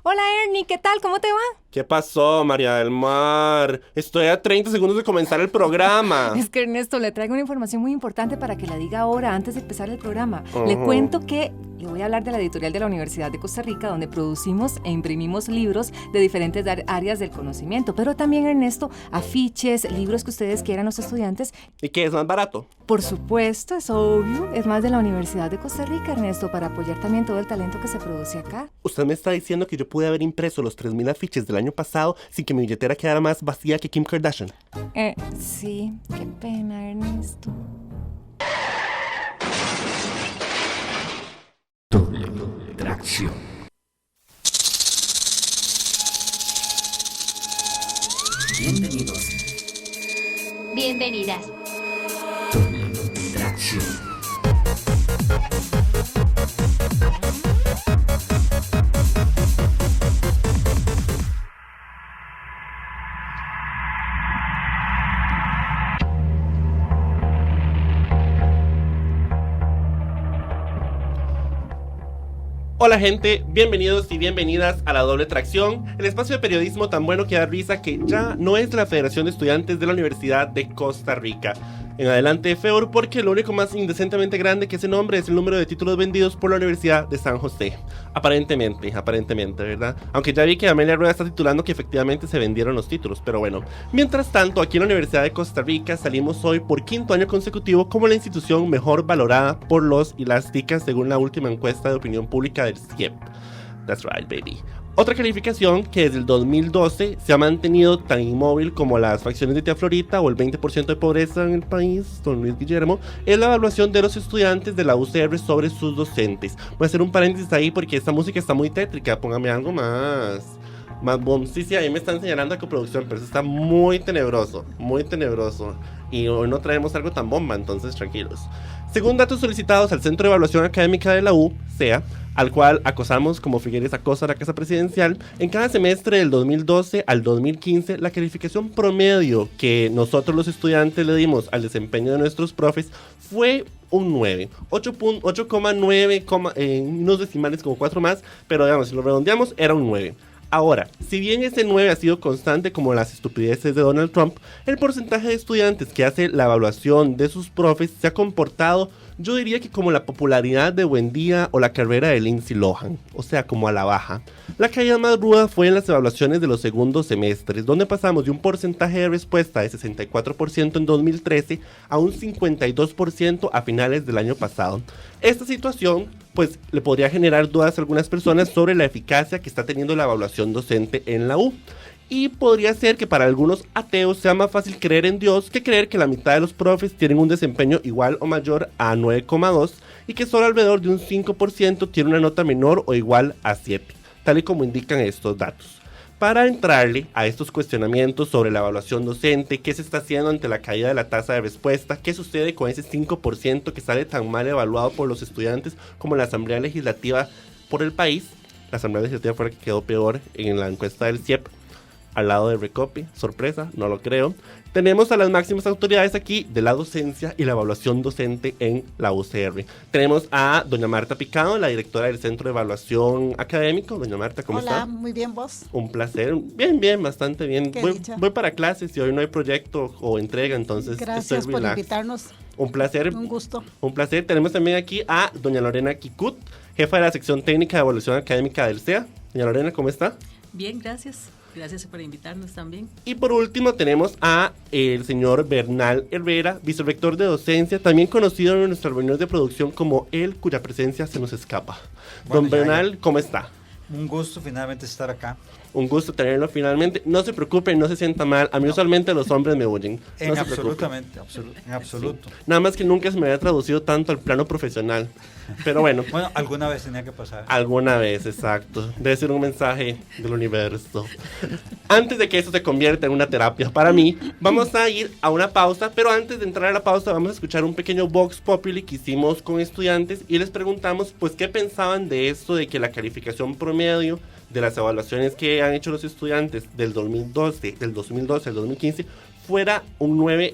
Hola Ernie, ¿qué tal? ¿Cómo te va? ¿Qué pasó, María del Mar? Estoy a 30 segundos de comenzar el programa. Es que Ernesto, le traigo una información muy importante para que la diga ahora, antes de empezar el programa. Le Ujú. cuento que le voy a hablar de la editorial de la Universidad de Costa Rica, donde producimos e imprimimos libros de diferentes áreas del conocimiento, pero también, Ernesto, afiches, libros que ustedes quieran los estudiantes. ¿Y qué es más barato? Por supuesto, es obvio, es más de la Universidad de Costa Rica, Ernesto, para apoyar también todo el talento que se produce acá. Usted me está diciendo que yo pude haber impreso los 3.000 afiches del año pasado sin que mi billetera quedara más vacía que Kim Kardashian. Sí, qué pena, Ernesto. Doble tracción. Bienvenidos. Bienvenidas. Doble tracción. Hola gente, bienvenidos y bienvenidas a La Doble Tracción, el espacio de periodismo tan bueno que da risa que ya no es la Federación de Estudiantes de la Universidad de Costa Rica. En adelante FEUR, porque lo único más indecentemente grande que ese nombre es el número de títulos vendidos por la Universidad de San José. Aparentemente, ¿verdad? Aunque ya vi que Amelia Rueda está titulando que efectivamente se vendieron los títulos, pero bueno. Mientras tanto, aquí en la Universidad de Costa Rica salimos hoy por quinto año consecutivo como la institución mejor valorada por los y las ticas según la última encuesta de opinión pública del CIEP. That's right, baby. Otra calificación que desde el 2012 se ha mantenido tan inmóvil como las facciones de Tía Florita o el 20% de pobreza en el país, don Luis Guillermo, es la evaluación de los estudiantes de la UCR sobre sus docentes. Voy a hacer un paréntesis ahí porque esta música está muy tétrica, póngame algo más boom. Sí, ahí me están señalando a coproducción, pero eso está muy tenebroso, y hoy no traemos algo tan bomba, entonces tranquilos. Según datos solicitados al Centro de Evaluación Académica de la U, CEA, al cual acosamos como Figueres acosa a la Casa Presidencial, en cada semestre del 2012 al 2015, la calificación promedio que nosotros los estudiantes le dimos al desempeño de nuestros profes fue un 9, 8,9, unos decimales como 4 más, pero digamos, si lo redondeamos, era un 9. Ahora, si bien ese 9 ha sido constante como las estupideces de Donald Trump, el porcentaje de estudiantes que hace la evaluación de sus profes se ha comportado, yo diría que como la popularidad de Buendía o la carrera de Lindsay Lohan, o sea, como a la baja. La caída más ruda fue en las evaluaciones de los segundos semestres, donde pasamos de un porcentaje de respuesta de 64% en 2013 a un 52% a finales del año pasado. Esta situación pues le podría generar dudas a algunas personas sobre la eficacia que está teniendo la evaluación docente en la U. Y podría ser que para algunos ateos sea más fácil creer en Dios que creer que la mitad de los profes tienen un desempeño igual o mayor a 9,2 y que solo alrededor de un 5% tiene una nota menor o igual a 7, tal y como indican estos datos. Para entrarle a estos cuestionamientos sobre la evaluación docente, qué se está haciendo ante la caída de la tasa de respuesta, qué sucede con ese 5% que sale tan mal evaluado por los estudiantes como la Asamblea Legislativa por el país. La Asamblea Legislativa fue la que quedó peor en la encuesta del CIEP, al lado de Recope, sorpresa, no lo creo. Tenemos a las máximas autoridades aquí de la docencia y la evaluación docente en la UCR. Tenemos a doña Marta Picado, la directora del Centro de Evaluación Académico. Doña Marta, ¿cómo está? Hola, muy bien, ¿vos? Un placer. Bien, bastante bien. Voy para clases y hoy no hay proyecto o entrega, entonces gracias estoy por relax. invitarnos. Un placer. Un gusto. Un placer. Tenemos también aquí a doña Lorena Kikut, jefa de la sección técnica de evaluación académica del CEA. Doña Lorena, ¿cómo está? Bien, gracias. Gracias por invitarnos también. Y por último tenemos a el señor Bernal Herrera, vicerrector de docencia, también conocido en nuestras reuniones de producción como el cuya presencia se nos escapa. Bueno, Don Bernal, ¿cómo está? Un gusto finalmente estar acá. Un gusto tenerlo finalmente. No se preocupen, no se sienta mal. A mí usualmente los hombres me huyen. En No se absolutamente, en absoluto. Sí. Nada más que nunca se me había traducido tanto al plano profesional. Pero bueno. Bueno, alguna vez tenía que pasar. Alguna vez, exacto. Debe ser un mensaje del universo. Antes de que eso se convierta en una terapia para mí, vamos a ir a una pausa. Pero antes de entrar a la pausa, vamos a escuchar un pequeño Vox Populi que hicimos con estudiantes y les preguntamos, pues, qué pensaban de esto de que la calificación promedio de las evaluaciones que han hecho los estudiantes del 2012 al 2015 fuera un 9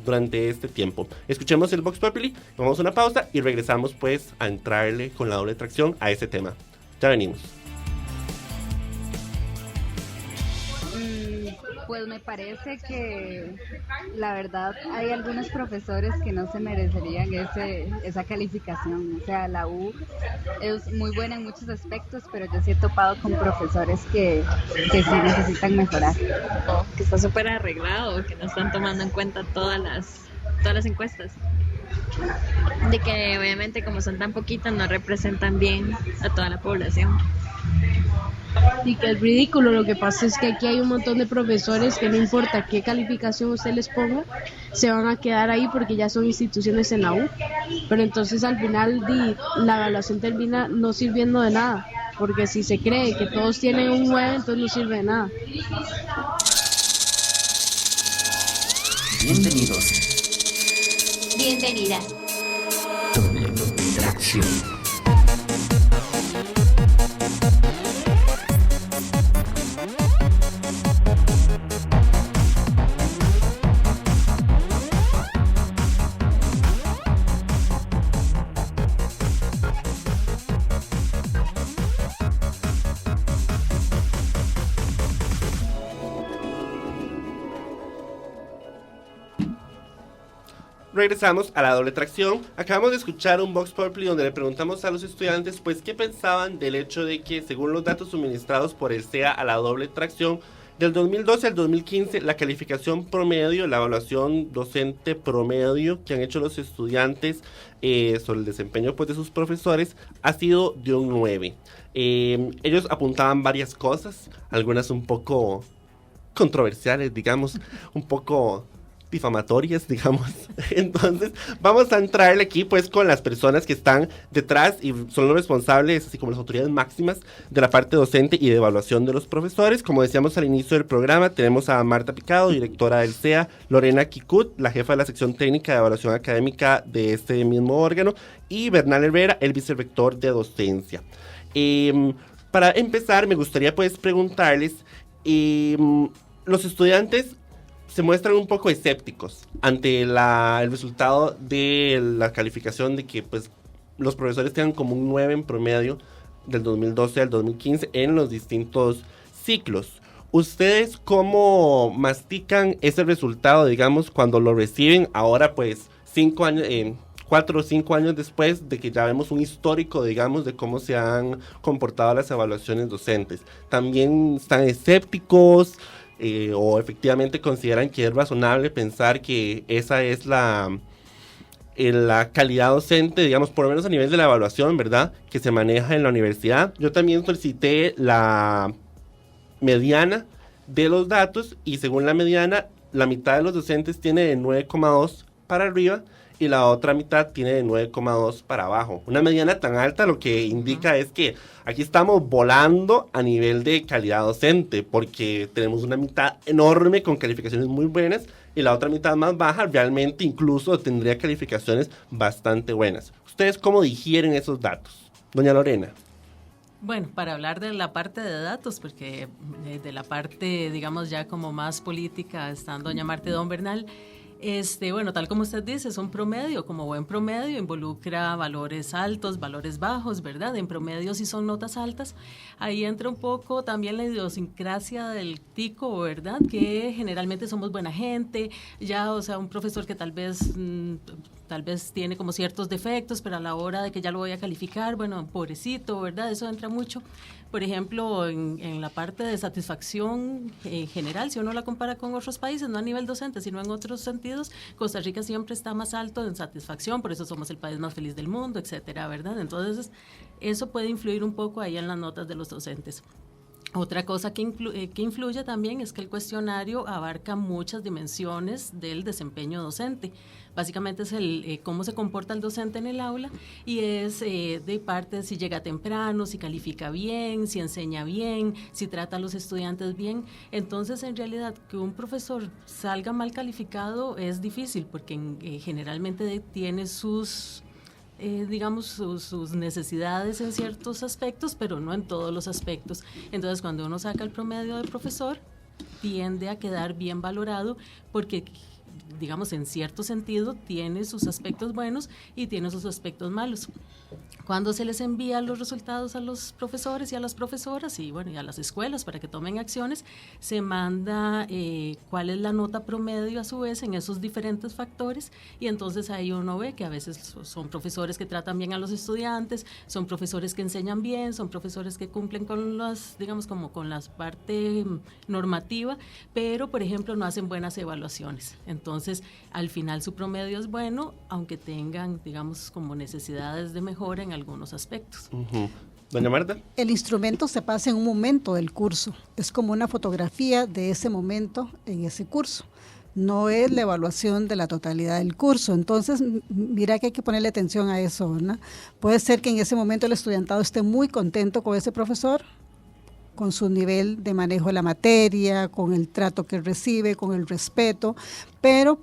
durante este tiempo. Escuchemos el Vox Populi, vamos a una pausa y regresamos pues a entrarle con la doble tracción a ese tema. Ya venimos. Pues me parece que la verdad hay algunos profesores que no se merecerían esa calificación. O sea, la U es muy buena en muchos aspectos, pero yo sí he topado con profesores que sí necesitan mejorar. Que está súper arreglado, que no están tomando en cuenta todas las encuestas. De que obviamente como son tan poquitas no representan bien a toda la población. Y que es ridículo. Lo que pasa es que aquí hay un montón de profesores que no importa qué calificación usted les ponga, se van a quedar ahí porque ya son instituciones en la U. Pero entonces al final la evaluación termina no sirviendo de nada, porque si se cree que todos tienen un 9, entonces no sirve de nada. Bienvenidos. Bienvenida. Doble tracción. Regresamos a la doble tracción. Acabamos de escuchar un Vox Populi donde le preguntamos a los estudiantes pues qué pensaban del hecho de que, según los datos suministrados por el CEA a la doble tracción, del 2012 al 2015 la calificación promedio, la evaluación docente promedio que han hecho los estudiantes sobre el desempeño pues de sus profesores ha sido de un 9. Ellos apuntaban varias cosas, algunas un poco controversiales, digamos, un poco difamatorias, digamos. Entonces vamos a entrarle aquí pues con las personas que están detrás y son los responsables, así como las autoridades máximas de la parte docente y de evaluación de los profesores. Como decíamos al inicio del programa, tenemos a Marta Picado, directora del CEA, Lorena Kikut, la jefa de la sección técnica de evaluación académica de este mismo órgano, y Bernal Herrera, el vicerrector de docencia. Para empezar, me gustaría pues preguntarles, los estudiantes se muestran un poco escépticos ante el resultado de la calificación de que pues los profesores tengan como un 9 en promedio del 2012 al 2015 en los distintos ciclos. ¿Ustedes cómo mastican ese resultado, digamos, cuando lo reciben ahora pues 4 o 5 años después de que ya vemos un histórico, digamos, de cómo se han comportado las evaluaciones docentes? ¿También están escépticos? ¿O efectivamente consideran que es razonable pensar que esa es la calidad docente, digamos, por lo menos a nivel de la evaluación, ¿verdad?, que se maneja en la universidad? Yo también solicité la mediana de los datos y según la mediana, la mitad de los docentes tiene de 9,2 para arriba y la otra mitad tiene de 9,2 para abajo. Una mediana tan alta lo que indica es que aquí estamos volando a nivel de calidad docente, porque tenemos una mitad enorme con calificaciones muy buenas y la otra mitad más baja realmente incluso tendría calificaciones bastante buenas. ¿Ustedes cómo digieren esos datos? Doña Lorena. Bueno, para hablar de la parte de datos, porque de la parte, digamos, ya como más política, están doña Marta y don Bernal. Bueno, tal como usted dice, es un promedio, como buen promedio, involucra valores altos, valores bajos, ¿verdad? En promedio si son notas altas, ahí entra un poco también la idiosincrasia del tico, ¿verdad? Que generalmente somos buena gente, ya, o sea, un profesor que tal vez tiene como ciertos defectos, pero a la hora de que ya lo voy a calificar, bueno, pobrecito, ¿verdad? Eso entra mucho. Por ejemplo, en la parte de satisfacción general, si uno la compara con otros países, no a nivel docente, sino en otros sentidos, Costa Rica siempre está más alto en satisfacción, por eso somos el país más feliz del mundo, etcétera, ¿verdad? Entonces, eso puede influir un poco ahí en las notas de los docentes. Otra cosa que influye también es que el cuestionario abarca muchas dimensiones del desempeño docente. Básicamente es cómo se comporta el docente en el aula y es de parte si llega temprano, si califica bien, si enseña bien, si trata a los estudiantes bien. Entonces, en realidad, que un profesor salga mal calificado es difícil porque generalmente tiene sus necesidades en ciertos aspectos, pero no en todos los aspectos. Entonces, cuando uno saca el promedio de profesor, tiende a quedar bien valorado porque digamos, en cierto sentido, tiene sus aspectos buenos y tiene sus aspectos malos. Cuando se les envía los resultados a los profesores y a las profesoras y bueno, y a las escuelas para que tomen acciones, se manda cuál es la nota promedio a su vez en esos diferentes factores, y entonces ahí uno ve que a veces son profesores que tratan bien a los estudiantes, son profesores que enseñan bien, son profesores que cumplen con las, digamos, como con la parte normativa, pero por ejemplo no hacen buenas evaluaciones. Entonces al final su promedio es bueno, aunque tengan, digamos, como necesidades de mejora en algunos aspectos. Doña Marta. El instrumento se pasa en un momento del curso, es como una fotografía de ese momento en ese curso, no es la evaluación de la totalidad del curso. Entonces mira que hay que ponerle atención a eso, ¿verdad? Puede ser que en ese momento el estudiantado esté muy contento con ese profesor, con su nivel de manejo de la materia, con el trato que recibe, con el respeto, pero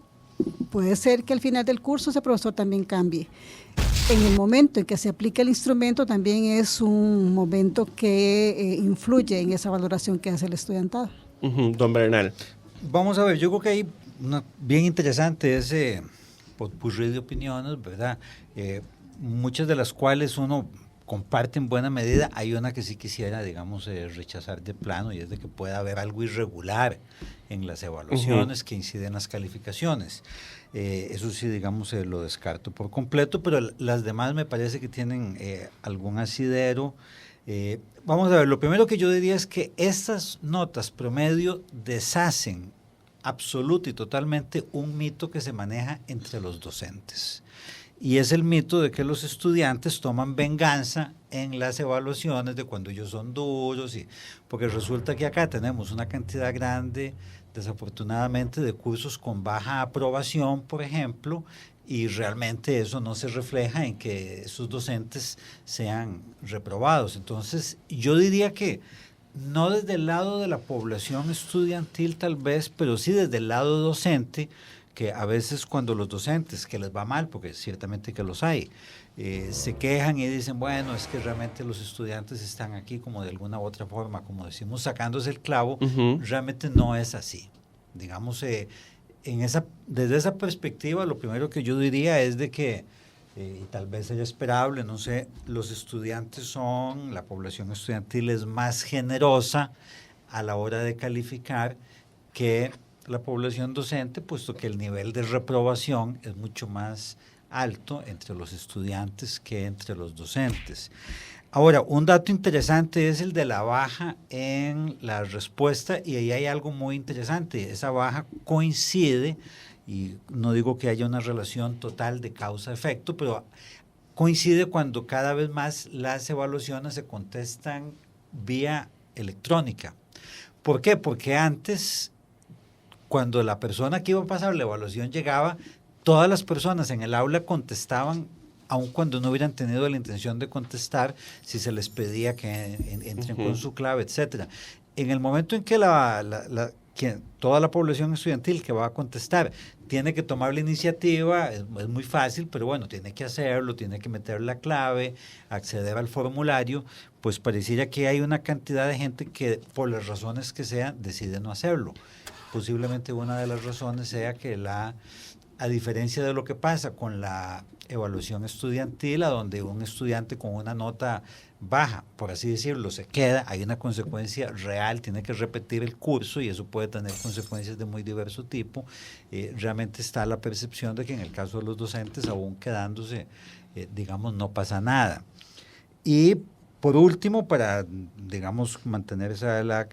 puede ser que al final del curso ese profesor también cambie. En el momento en que se aplica el instrumento también es un momento que influye en esa valoración que hace el estudiantado. Don Bernal. Vamos a ver, yo creo que hay una bien interesante ese popurrí de opiniones, ¿verdad? Muchas de las cuales uno comparte en buena medida. Hay una que sí quisiera, digamos, rechazar de plano, y es de que pueda haber algo irregular en las evaluaciones que inciden en las calificaciones. Eso sí, digamos, lo descarto por completo, pero las demás me parece que tienen algún asidero. Vamos a ver, lo primero que yo diría es que estas notas promedio deshacen absoluta y totalmente un mito que se maneja entre los docentes. Y es el mito de que los estudiantes toman venganza en las evaluaciones de cuando ellos son duros, porque resulta que acá tenemos una cantidad grande, desafortunadamente, de cursos con baja aprobación, por ejemplo, y realmente eso no se refleja en que esos docentes sean reprobados. Entonces, yo diría que no desde el lado de la población estudiantil tal vez, pero sí desde el lado docente, que a veces cuando los docentes, que les va mal, porque ciertamente que los hay, se quejan y dicen, bueno, es que realmente los estudiantes están aquí como de alguna u otra forma, como decimos, sacándose el clavo, realmente no es así. Digamos, desde esa perspectiva, lo primero que yo diría es de que, y tal vez sea esperable, no sé, los estudiantes la población estudiantil es más generosa a la hora de calificar que la población docente, puesto que el nivel de reprobación es mucho más alto entre los estudiantes que entre los docentes. Ahora, un dato interesante es el de la baja en la respuesta, y ahí hay algo muy interesante. Esa baja coincide, y no digo que haya una relación total de causa-efecto, pero coincide cuando cada vez más las evaluaciones se contestan vía electrónica. ¿Por qué? Porque antes, cuando la persona que iba a pasar la evaluación llegaba, todas las personas en el aula contestaban, aun cuando no hubieran tenido la intención de contestar, si se les pedía que entren con su clave, etcétera. En el momento en que toda la población estudiantil que va a contestar tiene que tomar la iniciativa, es muy fácil, pero bueno, tiene que hacerlo, tiene que meter la clave, acceder al formulario, pues pareciera que hay una cantidad de gente que, por las razones que sean, decide no hacerlo. Posiblemente una de las razones sea que a diferencia de lo que pasa con la evaluación estudiantil, a donde un estudiante con una nota baja, por así decirlo, se queda, hay una consecuencia real, tiene que repetir el curso, y eso puede tener consecuencias de muy diverso tipo. Realmente está la percepción de que en el caso de los docentes, aún quedándose, digamos, no pasa nada. Y por último, para, digamos, mantener ese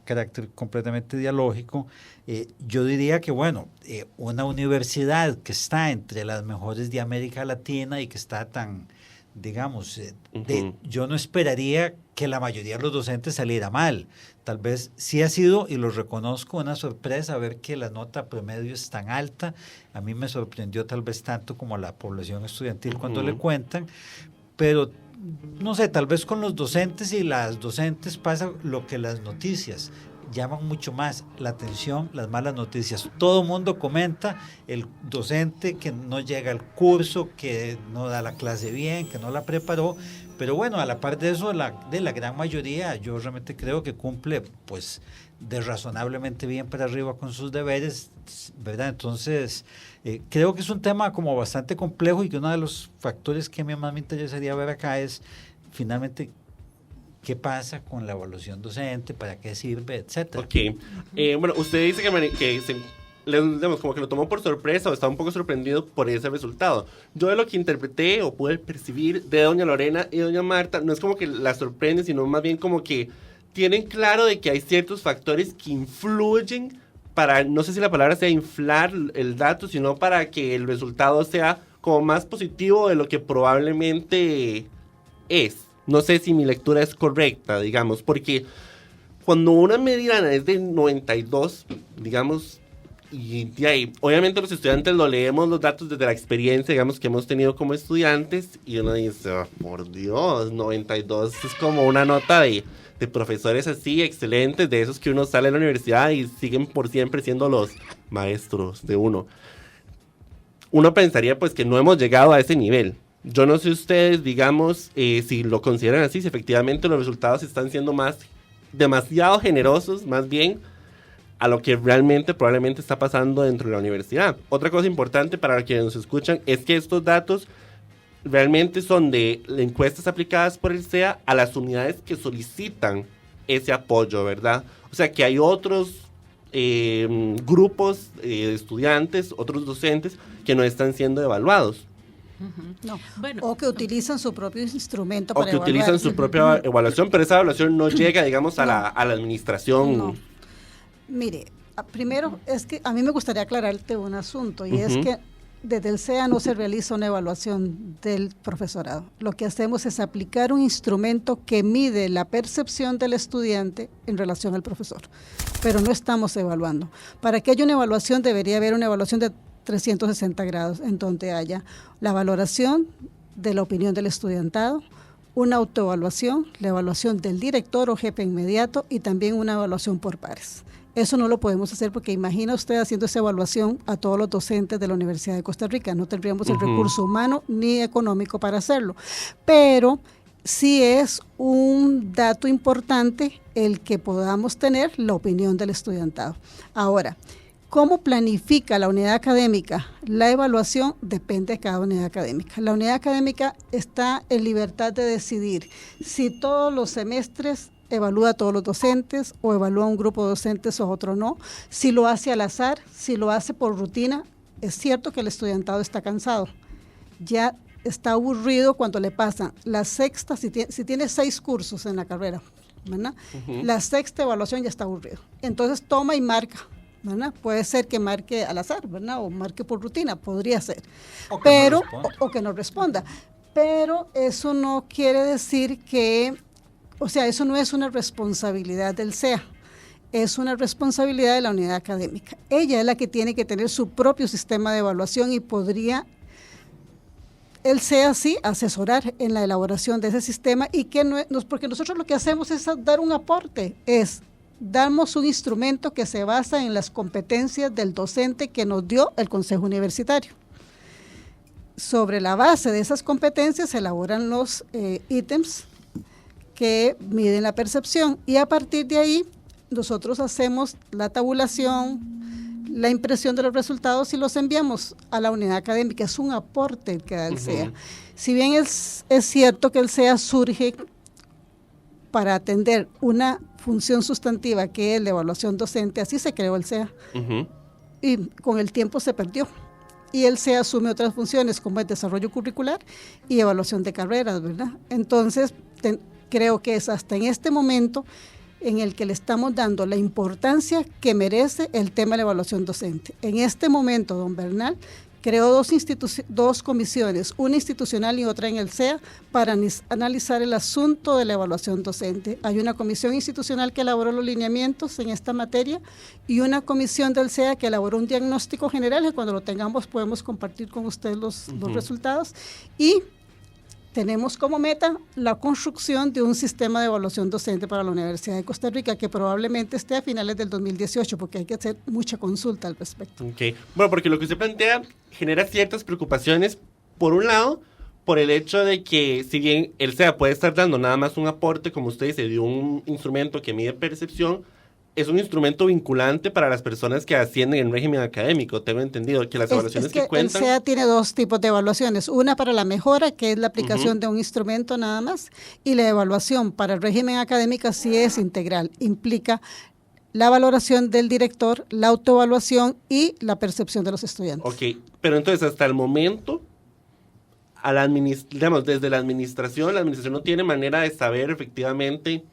carácter completamente dialógico, yo diría que, bueno, una universidad que está entre las mejores de América Latina y que está tan, digamos, yo no esperaría que la mayoría de los docentes saliera mal. Tal vez sí ha sido, y lo reconozco, una sorpresa ver que la nota promedio es tan alta. A mí me sorprendió tal vez tanto como a la población estudiantil cuando le cuentan, pero no sé, tal vez con los docentes y las docentes pasa lo que las noticias llaman mucho más la atención, las malas noticias. Todo mundo comenta el docente que no llega al curso, que no da la clase bien, que no la preparó, Pero bueno, a la par de eso, de la gran mayoría, yo realmente creo que cumple pues de razonablemente bien para arriba con sus deberes, ¿verdad? Entonces, creo que es un tema como bastante complejo y que uno de los factores que a mí más me interesaría ver acá es finalmente qué pasa con la evaluación docente, para qué sirve, etcétera. Ok. Bueno, usted dice digamos, como que lo tomó por sorpresa o está un poco sorprendido por ese resultado. Yo de lo que interpreté o pude percibir de doña Lorena y doña Marta, no es como que la sorprende, sino más bien como que tienen claro de que hay ciertos factores que influyen para, no sé si la palabra sea inflar el dato, sino para que el resultado sea como más positivo de lo que probablemente es. No sé si mi lectura es correcta, digamos, porque cuando una medida es de 92, digamos, y de ahí, obviamente los estudiantes lo leemos los datos desde la experiencia, digamos, que hemos tenido como estudiantes, y uno dice, oh, por Dios, 92 es como una nota de profesores así, excelentes, de esos que uno sale de la universidad y siguen por siempre siendo los maestros de uno. Uno pensaría pues que no hemos llegado a ese nivel. Yo no sé ustedes, digamos, si lo consideran así, si efectivamente los resultados están siendo demasiado generosos, más bien, a lo que realmente probablemente está pasando dentro de la universidad. Otra cosa importante para quienes nos escuchan es que estos datos realmente son de encuestas aplicadas por el SEA a las unidades que solicitan ese apoyo, ¿verdad? O sea que hay otros grupos de estudiantes, otros docentes que no están siendo evaluados. No. Bueno, o que utilizan su propio instrumento para evaluar. O que utilizan su propia evaluación, pero esa evaluación no llega, digamos, a la administración. No. Mire, primero es que a mí me gustaría aclararte un asunto, y es que desde el SEA no se realiza una evaluación del profesorado. Lo que hacemos es aplicar un instrumento que mide la percepción del estudiante en relación al profesor, pero no estamos evaluando. Para que haya una evaluación debería haber una evaluación de 360 grados, en donde haya la valoración de la opinión del estudiantado, una autoevaluación, la evaluación del director o jefe inmediato y también una evaluación por pares. Eso no lo podemos hacer porque imagina usted haciendo esa evaluación a todos los docentes de la Universidad de Costa Rica. No tendríamos el recurso humano ni económico para hacerlo. Pero sí es un dato importante el que podamos tener la opinión del estudiantado. Ahora, ¿cómo planifica la unidad académica? La evaluación depende de cada unidad académica. La unidad académica está en libertad de decidir si todos los semestres evalúa a todos los docentes o evalúa a un grupo de docentes o a otro no, si lo hace al azar, si lo hace por rutina. Es cierto que el estudiantado está cansado, ya está aburrido cuando le pasan la sexta, si tiene 6 cursos en la carrera, ¿verdad? La sexta evaluación ya está aburrido, entonces toma y marca, ¿verdad? Puede ser que marque al azar, ¿verdad? O marque por rutina, podría ser, pero o que no responda, pero eso no quiere decir que, o sea, eso no es una responsabilidad del SEA, es una responsabilidad de la unidad académica. Ella es la que tiene que tener su propio sistema de evaluación y podría el SEA sí asesorar en la elaboración de ese sistema, y que porque nosotros lo que hacemos es dar un aporte, damos un instrumento que se basa en las competencias del docente que nos dio el Consejo Universitario. Sobre la base de esas competencias se elaboran los ítems que miden la percepción, y a partir de ahí nosotros hacemos la tabulación, la impresión de los resultados y los enviamos a la unidad académica. Es un aporte que da el SEA. Si bien es cierto que el SEA surge para atender una función sustantiva que es la evaluación docente, así se creó el SEA, y con el tiempo se perdió. Y el SEA asume otras funciones como el desarrollo curricular y evaluación de carreras, ¿verdad? Entonces, creo que es hasta en este momento en el que le estamos dando la importancia que merece el tema de la evaluación docente. En este momento, don Bernal creó dos comisiones, una institucional y otra en el SEA, para analizar el asunto de la evaluación docente. Hay una comisión institucional que elaboró los lineamientos en esta materia y una comisión del SEA que elaboró un diagnóstico general, que cuando lo tengamos podemos compartir con ustedes los resultados, y tenemos como meta la construcción de un sistema de evaluación docente para la Universidad de Costa Rica, que probablemente esté a finales del 2018, porque hay que hacer mucha consulta al respecto. Okay. Bueno, porque lo que usted plantea genera ciertas preocupaciones, por un lado, por el hecho de que, si bien el SEA puede estar dando nada más un aporte, como usted dice, de un instrumento que mide percepción, es un instrumento vinculante para las personas que ascienden en régimen académico. Tengo entendido que las evaluaciones es que que cuentan... El SEA tiene dos tipos de evaluaciones. Una para la mejora, que es la aplicación de un instrumento nada más, y la evaluación para el régimen académico sí es integral. Implica la valoración del director, la autoevaluación y la percepción de los estudiantes. Ok, pero entonces hasta el momento, digamos, desde la administración no tiene manera de saber efectivamente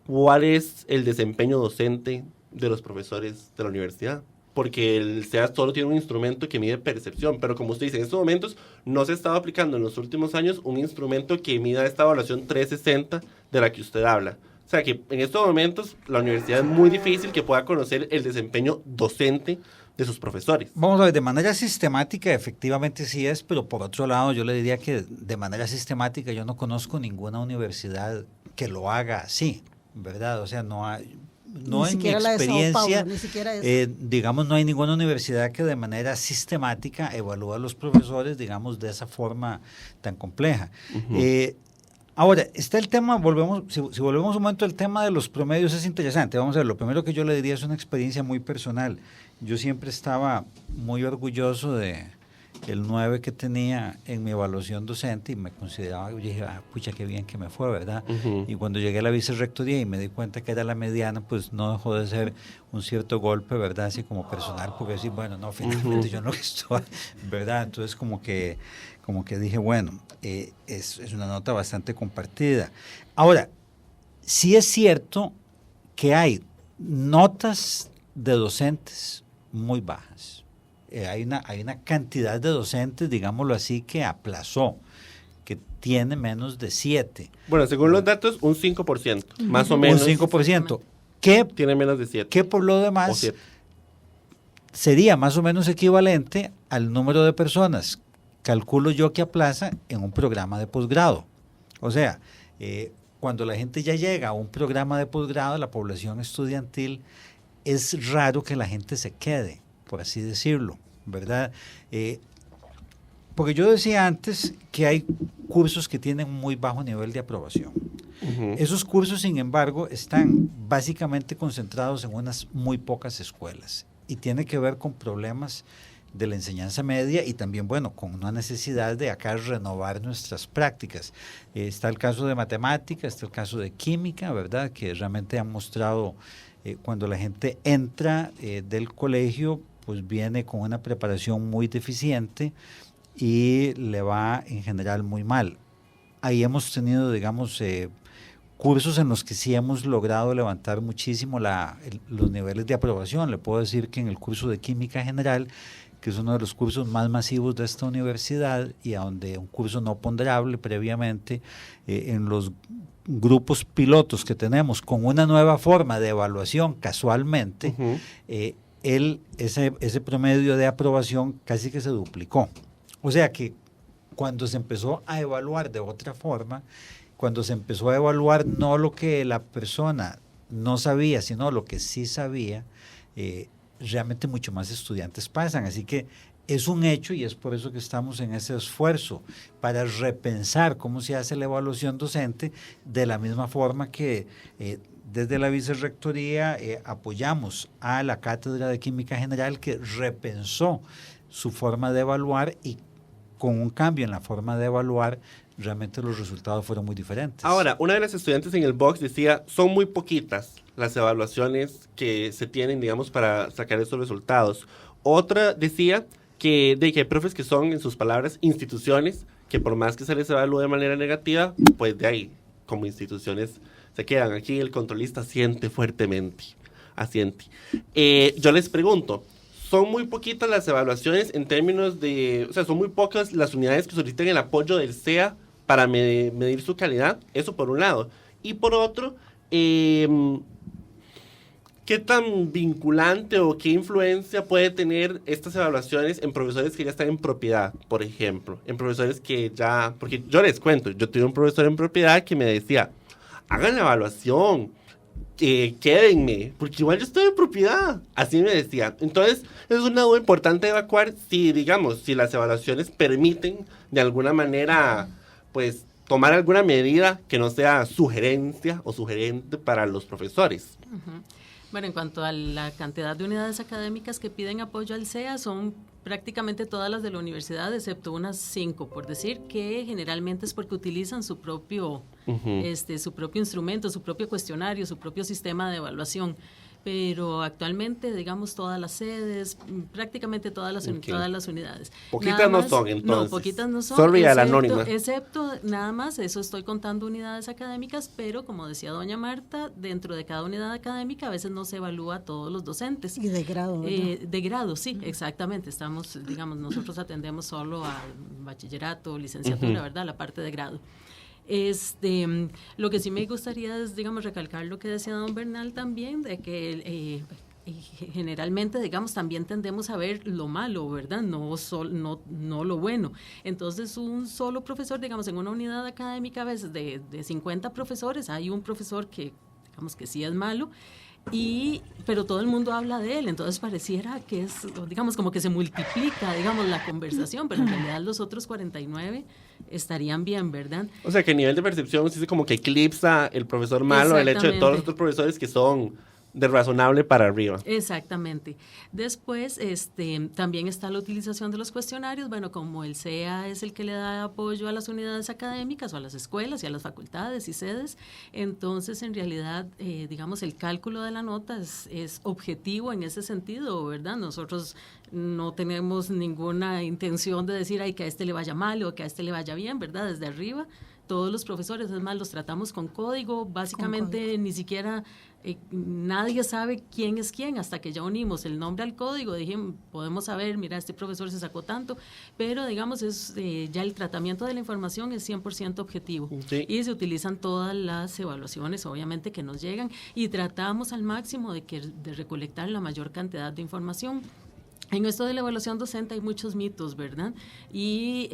cuál es el desempeño docente de los profesores de la universidad, porque el SEA solo tiene un instrumento que mide percepción, pero como usted dice, en estos momentos no se ha estado aplicando en los últimos años un instrumento que mida esta evaluación 360 de la que usted habla. O sea que en estos momentos la universidad es muy difícil que pueda conocer el desempeño docente de sus profesores. Vamos a ver, de manera sistemática efectivamente sí es, pero por otro lado yo le diría que de manera sistemática yo no conozco ninguna universidad que lo haga así, ¿verdad? O sea, no hay, no en mi experiencia, digamos, no hay ninguna universidad que de manera sistemática evalúa a los profesores, digamos, de esa forma tan compleja. Ahora, está el tema, si volvemos un momento al tema de los promedios, es interesante. Vamos a ver, lo primero que yo le diría es una experiencia muy personal. Yo siempre estaba muy orgulloso de el 9 que tenía en mi evaluación docente y me consideraba, yo dije, pucha, qué bien que me fue, ¿verdad? Y cuando llegué a la vicerrectoría y me di cuenta que era la mediana, pues no dejó de ser un cierto golpe, ¿verdad? Así como personal, porque decir, bueno, no, finalmente yo no estoy, ¿verdad? Entonces como que dije, bueno, es una nota bastante compartida. Ahora, sí es cierto que hay notas de docentes muy bajas. Hay una cantidad de docentes, digámoslo así, que aplazó, que tiene menos de 7. Bueno, según los datos, un 5%, más o menos. Un 5%. Que tiene menos de 7. Que por lo demás sería más o menos equivalente al número de personas, calculo yo, que aplaza en un programa de posgrado. O sea, cuando la gente ya llega a un programa de posgrado, la población estudiantil, es raro que la gente se quede, por así decirlo, ¿verdad? Porque yo decía antes que hay cursos que tienen muy bajo nivel de aprobación. Esos cursos, sin embargo, están básicamente concentrados en unas muy pocas escuelas y tiene que ver con problemas de la enseñanza media y también, bueno, con una necesidad de acá renovar nuestras prácticas. Está el caso de matemática, está el caso de química, ¿verdad? Que realmente han mostrado cuando la gente entra del colegio, pues viene con una preparación muy deficiente y le va en general muy mal. Ahí hemos tenido, digamos, cursos en los que sí hemos logrado levantar muchísimo los niveles de aprobación. Le puedo decir que en el curso de química general, que es uno de los cursos más masivos de esta universidad y a donde un curso no ponderable previamente, en los grupos pilotos que tenemos con una nueva forma de evaluación casualmente, ese promedio de aprobación casi que se duplicó. O sea que cuando se empezó a evaluar de otra forma, cuando se empezó a evaluar no lo que la persona no sabía, sino lo que sí sabía, realmente mucho más estudiantes pasan. Así que es un hecho y es por eso que estamos en ese esfuerzo para repensar cómo se hace la evaluación docente, de la misma forma que desde la vicerrectoría apoyamos a la Cátedra de Química General, que repensó su forma de evaluar, y con un cambio en la forma de evaluar realmente los resultados fueron muy diferentes. Ahora, una de las estudiantes en el box decía, son muy poquitas las evaluaciones que se tienen, digamos, para sacar esos resultados. Otra decía que hay profes que son, en sus palabras, instituciones, que por más que se les evalúe de manera negativa, pues de ahí, como instituciones, se quedan. Aquí el controlista asiente fuertemente. Yo les pregunto, son muy poquitas las evaluaciones en términos de, o sea, son muy pocas las unidades que solicitan el apoyo del SEA para medir su calidad, eso por un lado. Y por otro, ¿qué tan vinculante o qué influencia puede tener estas evaluaciones en profesores que ya están en propiedad, por ejemplo? En profesores que ya, porque yo les cuento, yo tuve un profesor en propiedad que me decía, hagan la evaluación, quédenme, porque igual yo estoy en propiedad. Así me decía. Entonces, es una duda importante evacuar si, digamos, si las evaluaciones permiten de alguna manera, pues, tomar alguna medida que no sea sugerencia o sugerente para los profesores. Uh-huh. Bueno, en cuanto a la cantidad de unidades académicas que piden apoyo al CEA, son prácticamente todas las de la universidad, excepto unas 5, por decir, que generalmente es porque utilizan su propio, su propio instrumento, su propio cuestionario, su propio sistema de evaluación. Pero actualmente, digamos, todas las sedes, prácticamente todas las unidades. Poquitas no son, entonces. No, poquitas no son. Sorry a la anónima. Excepto, nada más, eso estoy contando unidades académicas, pero como decía doña Marta, dentro de cada unidad académica a veces no se evalúa a todos los docentes. Y de grado, ¿verdad? De grado, sí, exactamente. Estamos, digamos, nosotros atendemos solo al bachillerato, licenciatura, ¿verdad? La parte de grado. Lo que sí me gustaría es, digamos, recalcar lo que decía don Bernal también, de que generalmente, digamos, también tendemos a ver lo malo, ¿verdad? No lo bueno. Entonces, un solo profesor, digamos, en una unidad académica, a veces de 50 profesores, hay un profesor que, digamos, que sí es malo, pero todo el mundo habla de él, entonces pareciera que es, digamos, como que se multiplica, digamos, la conversación, pero en realidad los otros 49 estarían bien, ¿verdad? O sea, que el nivel de percepción sí como que eclipsa el profesor malo, el hecho de todos los otros profesores que son de razonable para arriba. Exactamente. Después, también está la utilización de los cuestionarios. Bueno, como el CEA es el que le da apoyo a las unidades académicas o a las escuelas y a las facultades y sedes, entonces en realidad, digamos, el cálculo de la nota es objetivo en ese sentido, ¿verdad? Nosotros no tenemos ninguna intención de decir, ay, que a este le vaya mal o que a este le vaya bien, ¿verdad? Desde arriba, todos los profesores, es más, los tratamos con código, básicamente ni siquiera nadie sabe quién es quién hasta que ya unimos el nombre al código, podemos saber, mira, este profesor se sacó tanto, pero digamos, ya el tratamiento de la información es 100% objetivo, sí. Y se utilizan todas las evaluaciones, obviamente, que nos llegan, y tratamos al máximo de recolectar la mayor cantidad de información. En esto de la evaluación docente hay muchos mitos, ¿verdad? Y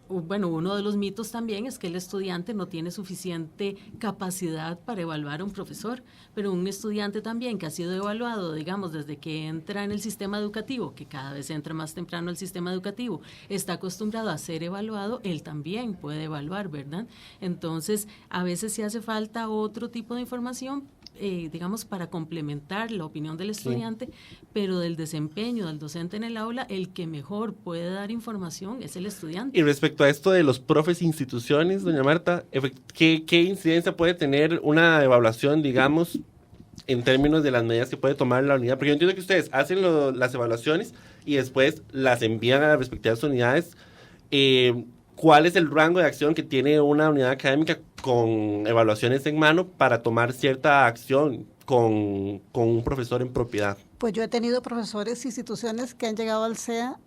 bueno, uno de los mitos también es que el estudiante no tiene suficiente capacidad para evaluar a un profesor, pero un estudiante también que ha sido evaluado, digamos, desde que entra en el sistema educativo, que cada vez entra más temprano al sistema educativo, está acostumbrado a ser evaluado, él también puede evaluar, ¿verdad? Entonces, a veces sí hace falta otro tipo de información, digamos, para complementar la opinión del estudiante, sí. Pero del desempeño del docente en el aula, el que mejor puede dar información es el estudiante. Y respecto a esto de los profes e instituciones, doña Marta, ¿qué incidencia puede tener una evaluación, digamos, en términos de las medidas que puede tomar la unidad? Porque yo entiendo que ustedes hacen las evaluaciones y después las envían a las respectivas unidades. ¿Cuál es el rango de acción que tiene una unidad académica con evaluaciones en mano para tomar cierta acción con un profesor en propiedad? Pues yo he tenido profesores e instituciones que han llegado al CEA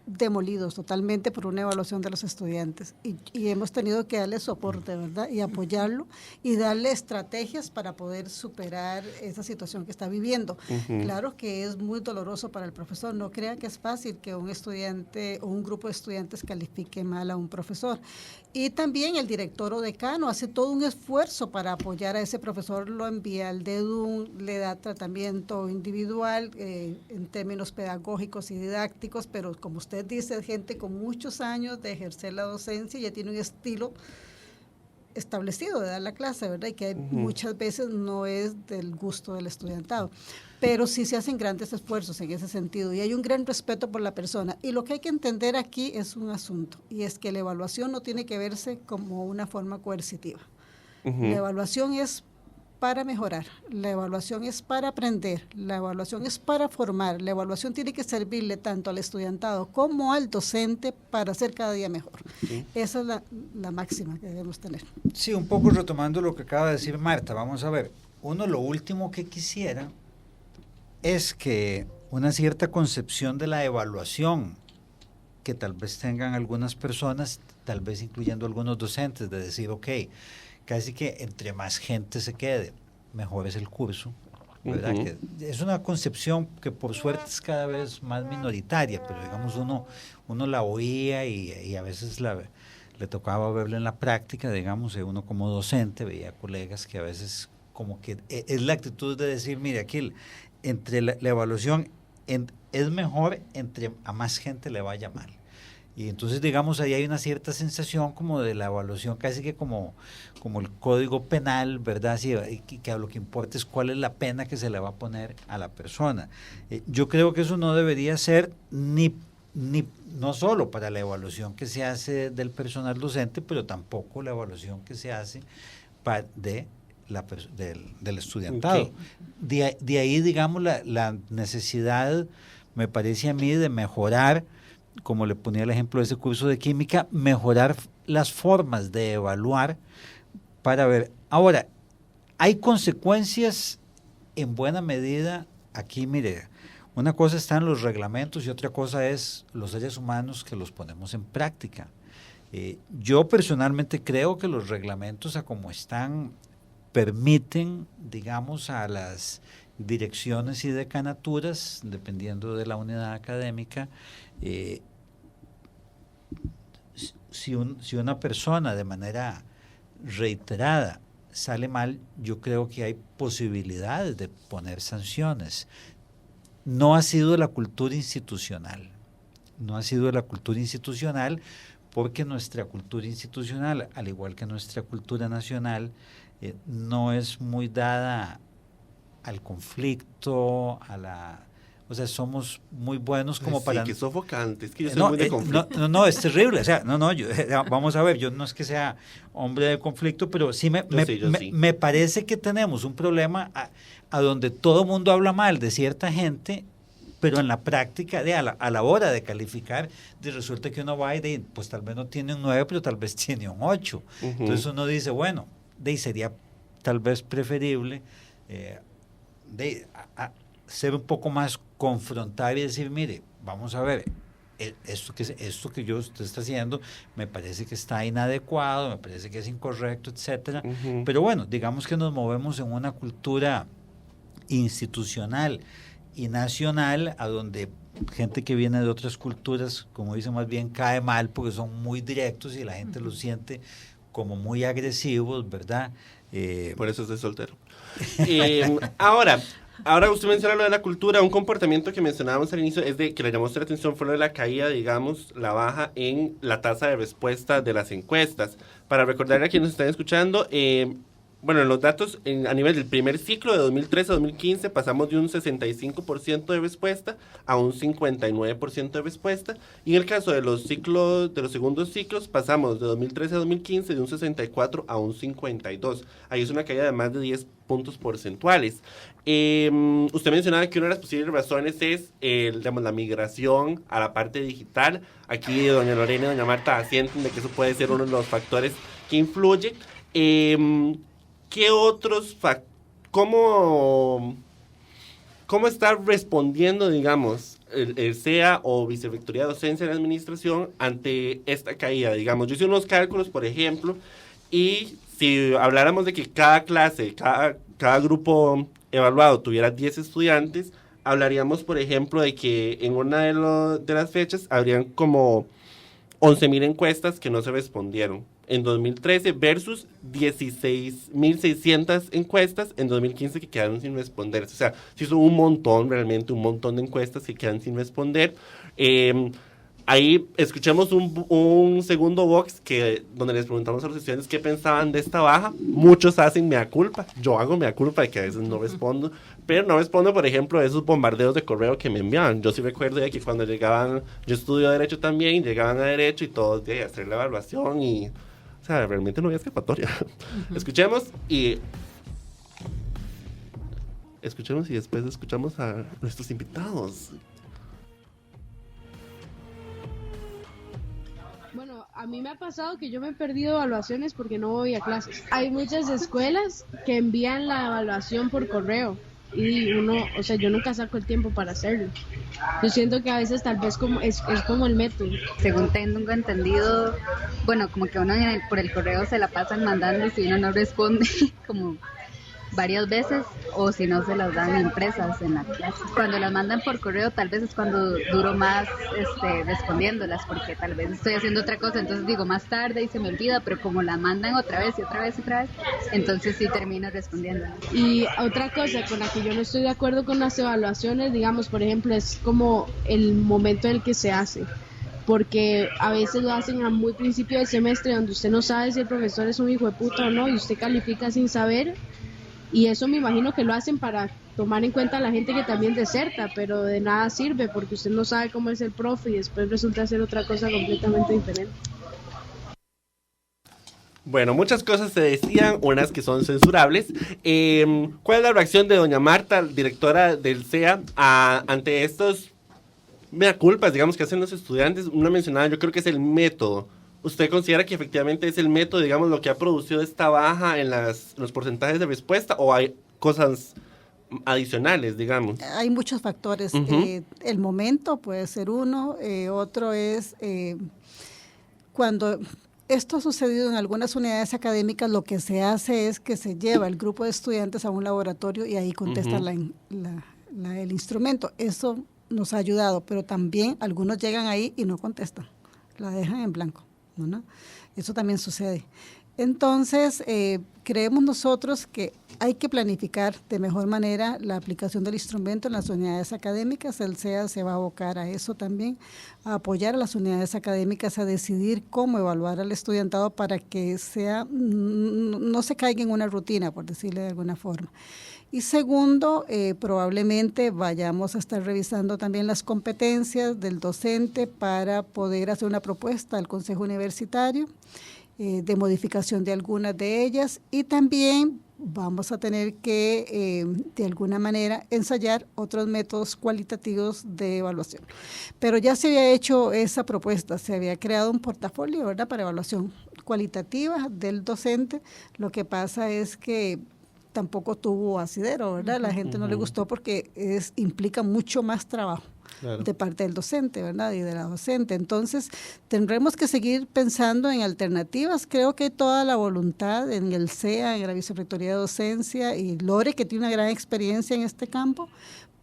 demolidos totalmente por una evaluación de los estudiantes y hemos tenido que darle soporte, ¿verdad? Y apoyarlo y darle estrategias para poder superar esa situación que está viviendo. Claro que es muy doloroso para el profesor, no crean que es fácil que un estudiante o un grupo de estudiantes califique mal a un profesor. Y también el director o decano hace todo un esfuerzo para apoyar a ese profesor, lo envía al DEDUN, le da tratamiento individual en términos pedagógicos y didácticos, pero como usted dice, gente con muchos años de ejercer la docencia ya tiene un estilo establecido de dar la clase, ¿verdad? Y que muchas veces no es del gusto del estudiantado. Pero sí se hacen grandes esfuerzos en ese sentido y hay un gran respeto por la persona. Y lo que hay que entender aquí es un asunto, y es que la evaluación no tiene que verse como una forma coercitiva. La evaluación es para mejorar, la evaluación es para aprender, la evaluación es para formar, la evaluación tiene que servirle tanto al estudiantado como al docente para ser cada día mejor. Sí. Esa es la máxima que debemos tener. Sí, un poco retomando lo que acaba de decir Marta, vamos a ver, lo último que quisiera es que una cierta concepción de la evaluación que tal vez tengan algunas personas, tal vez incluyendo algunos docentes, de decir, ok, casi que entre más gente se quede, mejor es el curso, ¿verdad? Que es una concepción que por suerte es cada vez más minoritaria, pero digamos uno la oía y a veces la le tocaba verlo en la práctica, digamos, uno como docente veía colegas que a veces como que es la actitud de decir, mire, aquí entre la evaluación es mejor entre a más gente le vaya mal. Y entonces, digamos, ahí hay una cierta sensación como de la evaluación, casi que como el código penal, ¿verdad? Sí, que lo que importa es cuál es la pena que se le va a poner a la persona. Yo creo que eso no debería ser no solo para la evaluación que se hace del personal docente, pero tampoco la evaluación que se hace del estudiantado. Okay. De ahí, digamos, la necesidad, me parece a mí, de mejorar, como le ponía el ejemplo de ese curso de química, mejorar las formas de evaluar para ver. Ahora, hay consecuencias en buena medida aquí, mire, una cosa está en los reglamentos y otra cosa es los seres humanos que los ponemos en práctica. Yo personalmente creo que los reglamentos, a como están, permiten, digamos, a las direcciones y decanaturas, dependiendo de la unidad académica, si una persona de manera reiterada sale mal, yo creo que hay posibilidades de poner sanciones. No ha sido la cultura institucional, porque nuestra cultura institucional, al igual que nuestra cultura nacional, no es muy dada al conflicto, o sea, somos muy buenos como sí, para... que sofocante, es que yo soy muy de conflicto. No, es terrible, o sea, vamos a ver, yo no es que sea hombre de conflicto, pero sí me parece que tenemos un problema a donde todo mundo habla mal de cierta gente, pero en la práctica, a la hora de calificar, resulta que uno va y pues tal vez no tiene un 9, pero tal vez tiene un 8. Uh-huh. Entonces uno dice, bueno, sería tal vez preferible ser un poco más confrontar y decir, mire, vamos a ver, esto que usted está haciendo me parece que está inadecuado, me parece que es incorrecto, etcétera. Uh-huh. Pero bueno, digamos que nos movemos en una cultura institucional y nacional a donde gente que viene de otras culturas, como dicen, más bien cae mal porque son muy directos y la gente los siente como muy agresivos, ¿verdad? Por eso estoy soltero. Ahora usted menciona lo de la cultura. Un comportamiento que mencionábamos al inicio es de que le llamó la atención fue lo de la caída, digamos, la baja en la tasa de respuesta de las encuestas. Para recordarle a quienes nos están escuchando, bueno, en los datos a nivel del primer ciclo de 2013 a 2015 pasamos de un 65% de respuesta a un 59% de respuesta, y en el caso de los segundos ciclos pasamos de 2013 a 2015 de un 64 a un 52. Ahí es una caída de más de 10 puntos porcentuales. Usted mencionaba que una de las posibles razones es la migración a la parte digital. Aquí doña Lorena y doña Marta asienten de que eso puede ser uno de los factores que influye. ¿Qué otros cómo está respondiendo, digamos, el CEA o Vicerrectoría de Docencia de la Administración ante esta caída? Digamos, yo hice unos cálculos, por ejemplo, y si habláramos de que cada clase, cada grupo evaluado tuviera 10 estudiantes, hablaríamos, por ejemplo, de que en una de las fechas habrían como 11,000 encuestas que no se respondieron en 2013 versus 16,600 encuestas en 2015 que quedaron sin responder. O sea, sí son realmente un montón de encuestas que quedan sin responder. Ahí escuchamos un segundo box donde les preguntamos a los estudiantes qué pensaban de esta baja. Muchos hacen mea culpa. Yo hago mea culpa de que a veces no respondo. Pero no respondo, por ejemplo, a esos bombardeos de correo que me enviaban. Yo sí recuerdo de que cuando llegaban, yo estudio Derecho también, llegaban a Derecho y todos de hacer la evaluación y... O sea, realmente no había escapatoria. Uh-huh. Escuchemos y después escuchamos a nuestros invitados. Bueno, a mí me ha pasado que yo me he perdido evaluaciones porque no voy a clases. Hay muchas escuelas que envían la evaluación por correo y yo nunca saco el tiempo para hacerlo. Yo siento que a veces tal vez es como el método. Según tengo entendido, bueno, como que uno por el correo se la pasan mandando y si uno no responde como varias veces, o si no se las dan impresas en la clase. Cuando las mandan por correo tal vez es cuando duro más respondiéndolas, porque tal vez estoy haciendo otra cosa, entonces digo más tarde y se me olvida, pero como la mandan otra vez y otra vez y otra vez, entonces sí termino respondiéndolas. Y otra cosa con la que yo no estoy de acuerdo con las evaluaciones, digamos, por ejemplo, es como el momento en el que se hace, porque a veces lo hacen a muy principio del semestre, donde usted no sabe si el profesor es un hijo de puta o no, y usted califica sin saber, y eso me imagino que lo hacen para tomar en cuenta a la gente que también deserta, pero de nada sirve, porque usted no sabe cómo es el profe, y después resulta ser otra cosa completamente diferente. Bueno, muchas cosas se decían, unas que son censurables. ¿Cuál es la reacción de doña Marta, directora del CEA, ante estos mea culpas, digamos, que hacen los estudiantes? Una mencionada, yo creo que es el método. ¿Usted considera que efectivamente es el método, digamos, lo que ha producido esta baja en los porcentajes de respuesta, o hay cosas adicionales, digamos? Hay muchos factores. El momento puede ser uno, otro es cuando esto ha sucedido en algunas unidades académicas, lo que se hace es que se lleva el grupo de estudiantes a un laboratorio y ahí contestan el instrumento. Eso nos ha ayudado, pero también algunos llegan ahí y no contestan, la dejan en blanco, ¿no? Eso también sucede. Entonces, creemos nosotros que hay que planificar de mejor manera la aplicación del instrumento en las unidades académicas. El CEA se va a abocar a eso también, a apoyar a las unidades académicas a decidir cómo evaluar al estudiantado para que no se caiga en una rutina, por decirle de alguna forma. Y segundo, probablemente vayamos a estar revisando también las competencias del docente para poder hacer una propuesta al Consejo Universitario de modificación de algunas de ellas, y también vamos a tener que de alguna manera ensayar otros métodos cualitativos de evaluación. Pero ya se había hecho esa propuesta, se había creado un portafolio, ¿verdad?, para evaluación cualitativa del docente. Lo que pasa es que tampoco tuvo asidero, ¿verdad? La gente no le gustó porque implica mucho más trabajo. Claro. De parte del docente, ¿verdad? Y de la docente. Entonces, tendremos que seguir pensando en alternativas. Creo que hay toda la voluntad en el CEA, en la Vicerrectoría de Docencia, y Lore, que tiene una gran experiencia en este campo,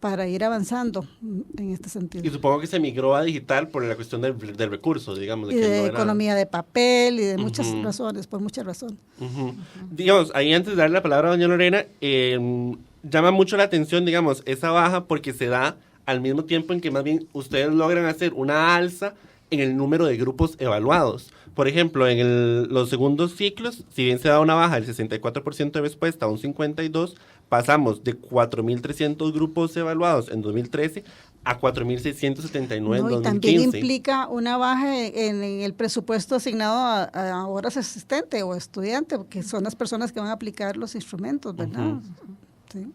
para ir avanzando en este sentido. Y supongo que se migró a digital por la cuestión del recurso, digamos. Y de economía de papel y de muchas razones, por muchas razones. Digamos, ahí antes de darle la palabra a doña Lorena, llama mucho la atención, digamos, esa baja porque se da al mismo tiempo en que más bien ustedes logran hacer una alza en el número de grupos evaluados. Por ejemplo, en los segundos ciclos, si bien se da una baja del 64% de respuesta a un 52%, pasamos de 4.300 grupos evaluados en 2013 a 4.679 en 2015. También implica una baja en el presupuesto asignado a horas asistente o estudiante, porque son las personas que van a aplicar los instrumentos, ¿verdad? Sí.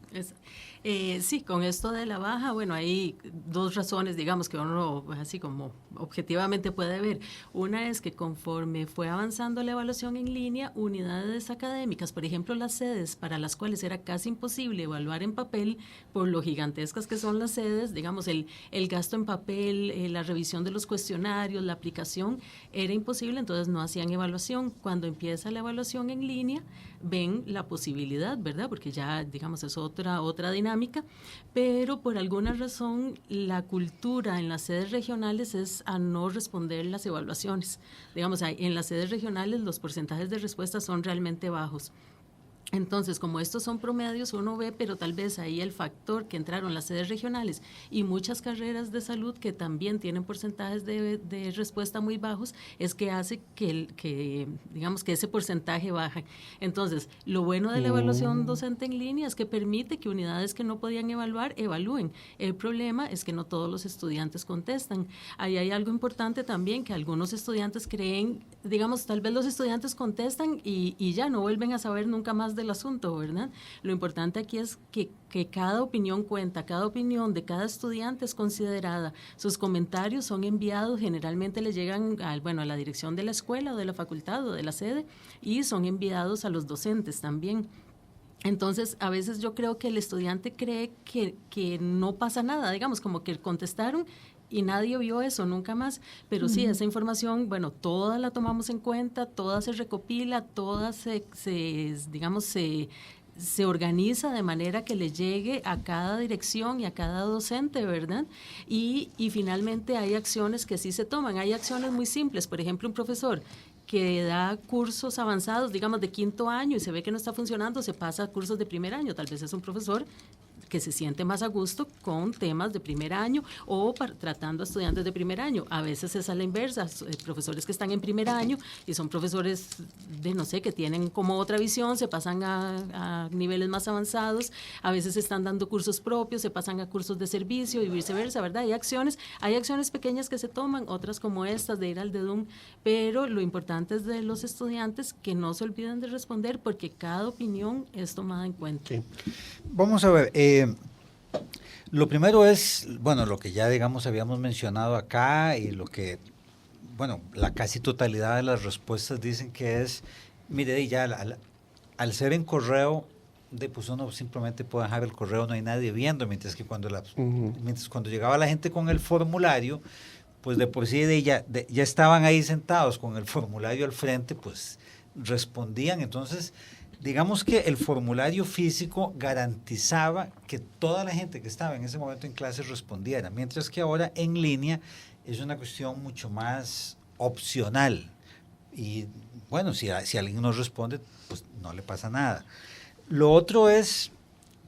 Sí, con esto de la baja, bueno, hay dos razones, digamos, que uno así como objetivamente puede ver. Una es que conforme fue avanzando la evaluación en línea, unidades académicas, por ejemplo, las sedes para las cuales era casi imposible evaluar en papel por lo gigantescas que son las sedes, digamos, el gasto en papel, la revisión de los cuestionarios, la aplicación, era imposible, entonces no hacían evaluación. Cuando empieza la evaluación en línea, ven la posibilidad, ¿verdad? Porque ya, digamos, es otra dinámica, pero por alguna razón la cultura en las sedes regionales es a no responder las evaluaciones. Digamos, en las sedes regionales los porcentajes de respuesta son realmente bajos. Entonces, como estos son promedios, uno ve, pero tal vez ahí el factor que entraron las sedes regionales y muchas carreras de salud que también tienen porcentajes de respuesta muy bajos, es que hace que digamos, que ese porcentaje baje. Entonces, lo bueno de la evaluación docente en línea es que permite que unidades que no podían evaluar, evalúen. El problema es que no todos los estudiantes contestan. Ahí hay algo importante también, que algunos estudiantes creen, digamos, tal vez los estudiantes contestan y ya no vuelven a saber nunca más del asunto, ¿verdad? Lo importante aquí es que cada opinión cuenta, cada opinión de cada estudiante es considerada. Sus comentarios son enviados, generalmente le llegan a la dirección de la escuela o de la facultad o de la sede, y son enviados a los docentes también. Entonces, a veces yo creo que el estudiante cree que no pasa nada, digamos, como que contestaron y nadie vio eso nunca más, pero sí, esa información, bueno, toda la tomamos en cuenta, toda se recopila, toda se se organiza de manera que le llegue a cada dirección y a cada docente, ¿verdad? Y finalmente hay acciones que sí se toman. Hay acciones muy simples. Por ejemplo, un profesor que da cursos avanzados, digamos de 5º año, y se ve que no está funcionando, se pasa a cursos de 1er año. Tal vez es un profesor que se siente más a gusto con temas de 1er año o tratando a estudiantes de 1er año. A veces es a la inversa, profesores que están en 1er año y son profesores de, no sé, que tienen como otra visión, se pasan a niveles más avanzados, a veces están dando cursos propios, se pasan a cursos de servicio y viceversa, ¿verdad? Hay acciones pequeñas que se toman, otras como estas de ir al DEDUM, pero lo importante es de los estudiantes que no se olviden de responder porque cada opinión es tomada en cuenta. Sí. Vamos a ver, lo primero es, bueno, lo que ya digamos habíamos mencionado acá y lo que, bueno, la casi totalidad de las respuestas dicen que es, mire, ya al ser en correo, pues uno simplemente puede dejar el correo, no hay nadie viendo, mientras que cuando llegaba la gente con el formulario, pues de por sí ya estaban ahí sentados con el formulario al frente, pues respondían. Entonces, digamos que el formulario físico garantizaba que toda la gente que estaba en ese momento en clase respondiera, mientras que ahora en línea es una cuestión mucho más opcional. Y bueno, si alguien no responde, pues no le pasa nada. Lo otro es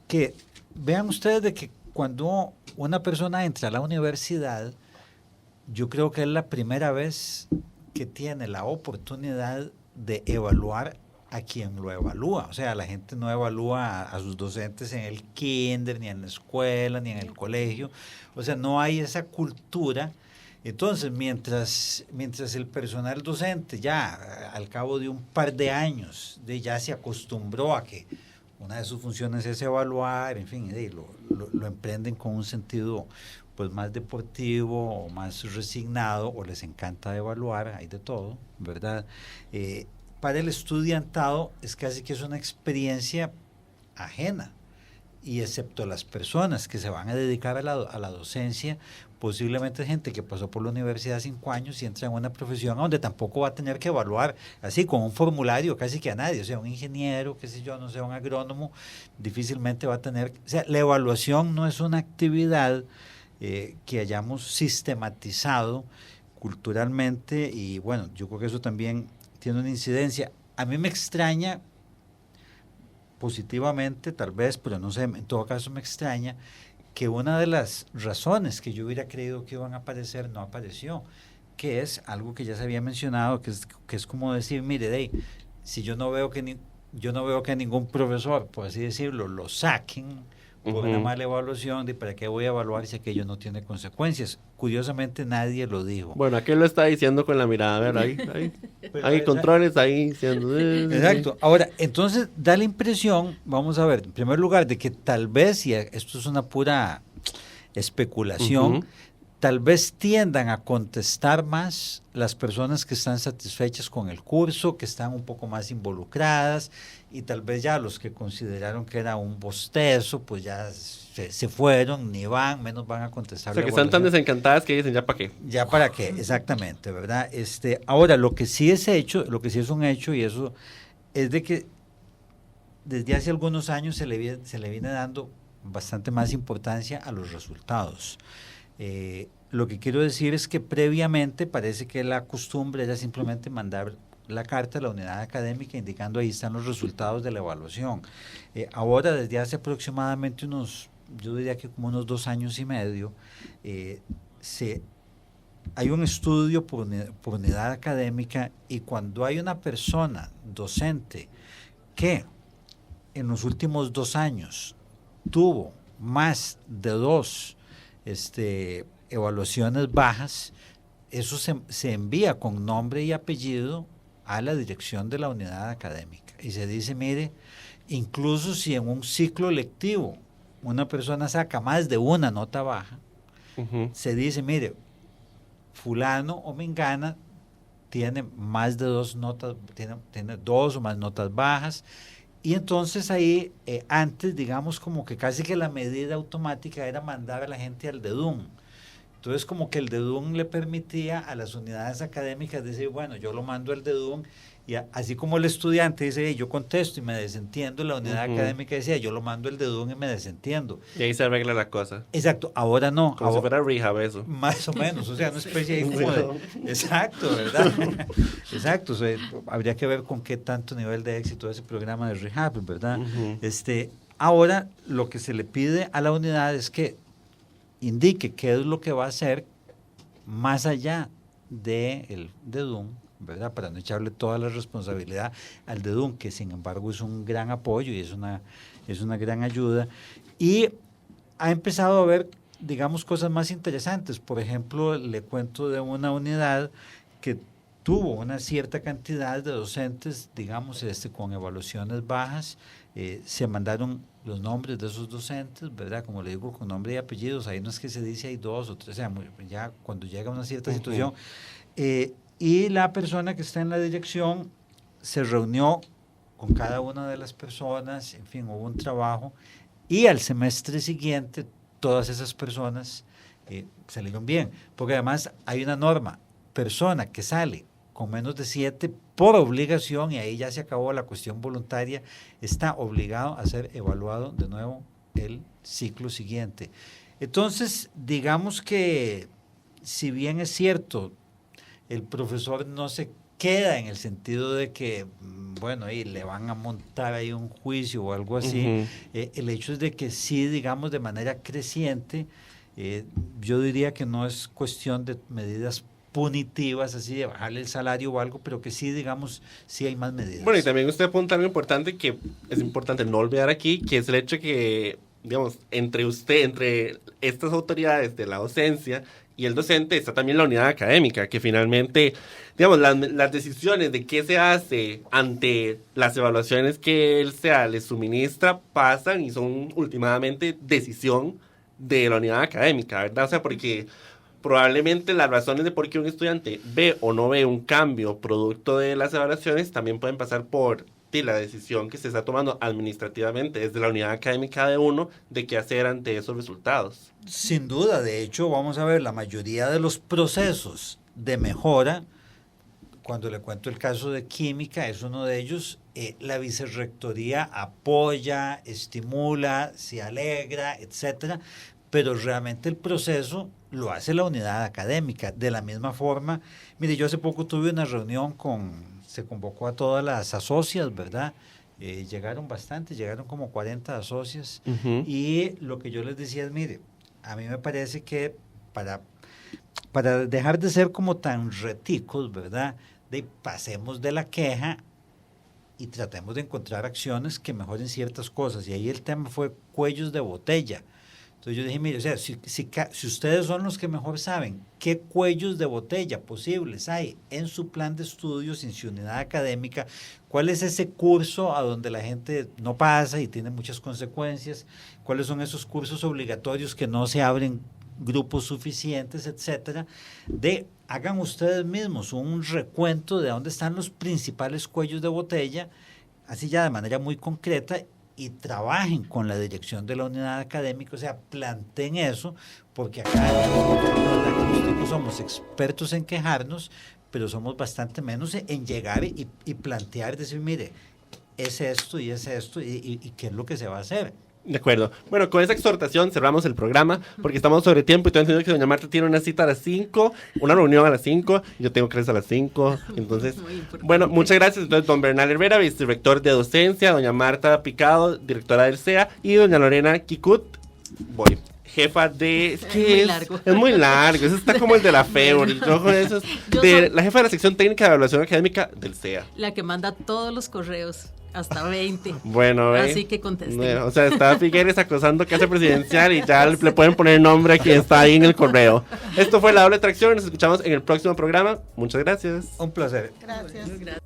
que vean ustedes de que cuando una persona entra a la universidad, yo creo que es la primera vez que tiene la oportunidad de evaluar a quien lo evalúa. O sea, la gente no evalúa a sus docentes en el kinder, ni en la escuela, ni en el colegio. O sea, no hay esa cultura. Entonces, mientras el personal docente ya al cabo de un par de años ya se acostumbró a que una de sus funciones es evaluar, en fin, lo emprenden con un sentido pues más deportivo o más resignado, o les encanta evaluar, hay de todo, ¿verdad? Para el estudiantado es casi que es una experiencia ajena, y excepto las personas que se van a dedicar a la docencia, posiblemente gente que pasó por la universidad 5 años y entra en una profesión donde tampoco va a tener que evaluar así con un formulario casi que a nadie. O sea, un ingeniero, qué sé yo, no sé, un agrónomo, difícilmente va a tener. O sea, la evaluación no es una actividad que hayamos sistematizado culturalmente, y bueno, yo creo que eso también tiene una incidencia. A mí me extraña, positivamente tal vez, pero no sé, en todo caso me extraña que una de las razones que yo hubiera creído que iban a aparecer no apareció, que es algo que ya se había mencionado, que es como decir, mire, si yo no veo que ningún profesor, por así decirlo, lo saquen por una mala evaluación, de para qué voy a evaluar si aquello no tiene consecuencias. Curiosamente nadie lo dijo. Bueno, aquí lo está diciendo con la mirada, a ver, hay controles ahí diciendo. Exacto. Ahora, entonces da la impresión, vamos a ver, en primer lugar, de que tal vez, y esto es una pura especulación, tal vez tiendan a contestar más las personas que están satisfechas con el curso, que están un poco más involucradas, y tal vez ya los que consideraron que era un bostezo, pues ya se fueron, ni van, menos van a contestar. O sea, que están tan desencantadas que dicen, ¿ya para qué? Ya para qué, exactamente, ¿verdad? Ahora, lo que sí es un hecho, y eso es de que desde hace algunos años se le viene dando bastante más importancia a los resultados. Lo que quiero decir es que previamente parece que la costumbre era simplemente mandar la carta a la unidad académica indicando ahí están los resultados de la evaluación. Ahora, desde hace aproximadamente yo diría que como unos 2 años y medio, hay un estudio por unidad académica, y cuando hay una persona docente que en los últimos 2 años tuvo más de 2 evaluaciones bajas, eso se envía con nombre y apellido a la dirección de la unidad académica y se dice, mire, incluso si en un ciclo lectivo una persona saca más de una nota baja, se dice, mire, fulano o mengana tiene más de 2 notas, tiene 2 o más notas bajas. Y entonces ahí, antes, digamos, como que casi que la medida automática era mandar a la gente al DEDUM. Entonces como que el DEDUN le permitía a las unidades académicas decir, bueno, yo lo mando al DEDUN, y así como el estudiante dice, yo contesto y me desentiendo, la unidad académica decía, yo lo mando al DEDUN y me desentiendo. Y ahí se arregla la cosa. Exacto, ahora no. Como si fuera rehab eso. Más o menos, o sea, una especie ahí como de... Exacto, ¿verdad? Exacto, o sea, habría que ver con qué tanto nivel de éxito ese programa de rehab, ¿verdad? Ahora lo que se le pide a la unidad es que indique qué es lo que va a hacer más allá del DEDUN, ¿verdad? Para no echarle toda la responsabilidad al DEDUN, que sin embargo es un gran apoyo y es una gran ayuda. Y ha empezado a haber, digamos, cosas más interesantes. Por ejemplo, le cuento de una unidad que tuvo una cierta cantidad de docentes, digamos, con evaluaciones bajas. Se mandaron los nombres de esos docentes, ¿verdad? Como le digo, con nombre y apellidos. Ahí no es que se dice hay 2 o 3, o sea, ya cuando llega una cierta situación. Y la persona que está en la dirección se reunió con cada una de las personas, en fin, hubo un trabajo, y al semestre siguiente todas esas personas salieron bien, porque además hay una norma, persona que sale con menos de 7 por obligación, y ahí ya se acabó la cuestión voluntaria, está obligado a ser evaluado de nuevo el ciclo siguiente. Entonces, digamos que si bien es cierto, el profesor no se queda en el sentido de que, bueno, y le van a montar ahí un juicio o algo así, el hecho es de que sí, digamos, de manera creciente, yo diría que no es cuestión de medidas punitivas, así de bajarle el salario o algo, pero que sí, digamos, sí hay más medidas. Bueno, y también usted apunta algo importante que es importante no olvidar aquí, que es el hecho que, digamos, entre estas autoridades de la docencia y el docente está también la unidad académica, que finalmente, digamos, las decisiones de qué se hace ante las evaluaciones que el SEA les suministra pasan y son últimamente decisión de la unidad académica, ¿verdad? O sea, porque probablemente las razones de por qué un estudiante ve o no ve un cambio producto de las evaluaciones también pueden pasar por la decisión que se está tomando administrativamente desde la unidad académica de uno de qué hacer ante esos resultados. Sin duda, de hecho, vamos a ver, la mayoría de los procesos de mejora, cuando le cuento el caso de química, es uno de ellos, la vicerrectoría apoya, estimula, se alegra, etcétera, pero realmente el proceso lo hace la unidad académica. De la misma forma, mire, yo hace poco tuve una reunión se convocó a todas las asocias, ¿verdad? Llegaron bastantes, llegaron como 40 asocias, y lo que yo les decía es, mire, a mí me parece que para dejar de ser como tan reticos, ¿verdad? Pasemos de la queja y tratemos de encontrar acciones que mejoren ciertas cosas, y ahí el tema fue cuellos de botella. Entonces yo dije, mire, o sea, si ustedes son los que mejor saben qué cuellos de botella posibles hay en su plan de estudios, en su unidad académica, cuál es ese curso a donde la gente no pasa y tiene muchas consecuencias, cuáles son esos cursos obligatorios que no se abren grupos suficientes, etcétera, hagan ustedes mismos un recuento de dónde están los principales cuellos de botella, así ya de manera muy concreta, y trabajen con la dirección de la unidad académica, o sea, planteen eso, porque acá no somos expertos en quejarnos, pero somos bastante menos en llegar y plantear, decir, mire, es esto y qué es lo que se va a hacer. De acuerdo. Bueno, con esa exhortación cerramos el programa, porque estamos sobre tiempo y tengo entendido que doña Marta tiene una cita a las 5, una reunión a las 5, yo tengo clases a las 5, entonces, bueno, muchas gracias. Entonces, don Bernal Herrera, vicerrector de docencia, doña Marta Picado, directora del SEA, y doña Lorena Kikut, jefa de... Es muy largo. Es muy largo, eso está como el de la FEUR, la jefa de la sección técnica de evaluación académica del SEA. La que manda todos los correos. Hasta 20. Bueno, así que contesten. Bueno, o sea, está Figueres acosando Casa Presidencial y ya le pueden poner nombre a quien está ahí en el correo. Esto fue La Doble Tracción. Nos escuchamos en el próximo programa. Muchas gracias. Un placer. Gracias. Doble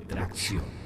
Tracción.